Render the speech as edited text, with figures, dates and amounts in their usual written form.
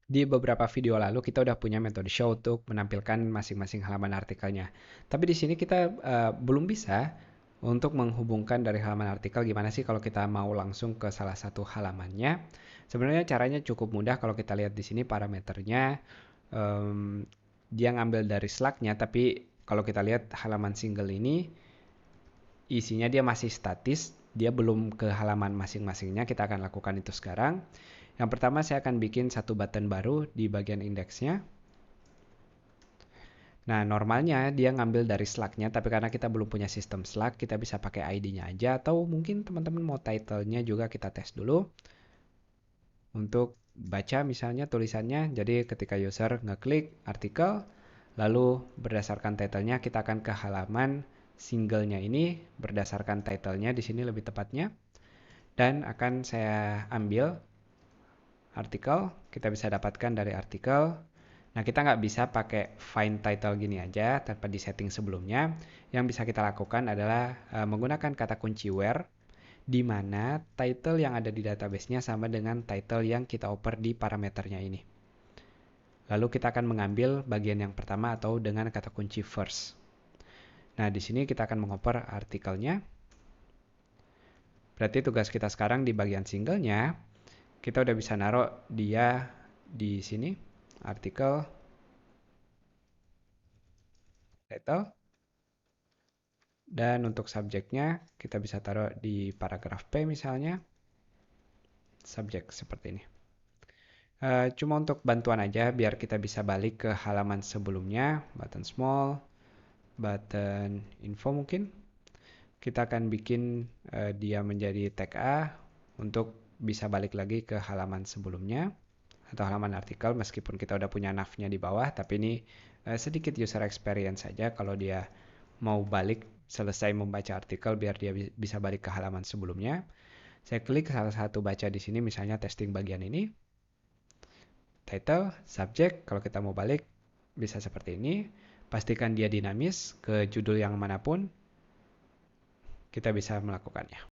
Di beberapa video lalu kita udah punya metode show untuk menampilkan masing-masing halaman artikelnya. Tapi di sini kita belum bisa untuk menghubungkan dari halaman artikel gimana sih kalau kita mau langsung ke salah satu halamannya. Sebenarnya caranya cukup mudah kalau kita lihat di sini parameternya. em, Dia ngambil dari Slack-nya, tapi kalau kita lihat halaman single ini isinya dia masih statis, dia belum ke halaman masing-masingnya. Kita akan lakukan itu sekarang. Yang pertama saya akan bikin satu button baru di bagian indeksnya. Nah, normalnya dia ngambil dari Slack-nya, tapi karena kita belum punya sistem Slack, kita bisa pakai ID-nya aja, atau mungkin teman-teman mau title-nya juga kita tes dulu untuk baca misalnya tulisannya. Jadi ketika user ngeklik artikel, lalu berdasarkan title-nya kita akan ke halaman single-nya ini berdasarkan title-nya di sini lebih tepatnya, dan akan saya ambil artikel, kita bisa dapatkan dari artikel. Nah, kita nggak bisa pakai find title gini aja tanpa di setting sebelumnya. Yang bisa kita lakukan adalah menggunakan kata kunci where, di mana title yang ada di database-nya sama dengan title yang kita oper di parameternya ini. Lalu kita akan mengambil bagian yang pertama atau dengan kata kunci first. Nah, di sini kita akan mengoper artikelnya. Berarti tugas kita sekarang di bagian singlenya, kita udah bisa naruh dia di sini, artikel, title. Dan untuk subjeknya, kita bisa taruh di paragraf P misalnya, subjek seperti ini. Cuma untuk bantuan aja, biar kita bisa balik ke halaman sebelumnya, button small, button info mungkin. Kita akan bikin dia menjadi tag A untuk bisa balik lagi ke halaman sebelumnya atau halaman artikel meskipun kita udah punya nav-nya di bawah, tapi ini sedikit user experience saja kalau dia mau balik selesai membaca artikel biar dia bisa balik ke halaman sebelumnya. Saya klik salah satu baca di sini misalnya testing bagian ini, title, subject, kalau kita mau balik bisa seperti ini. Pastikan dia dinamis ke judul yang manapun, kita bisa melakukannya.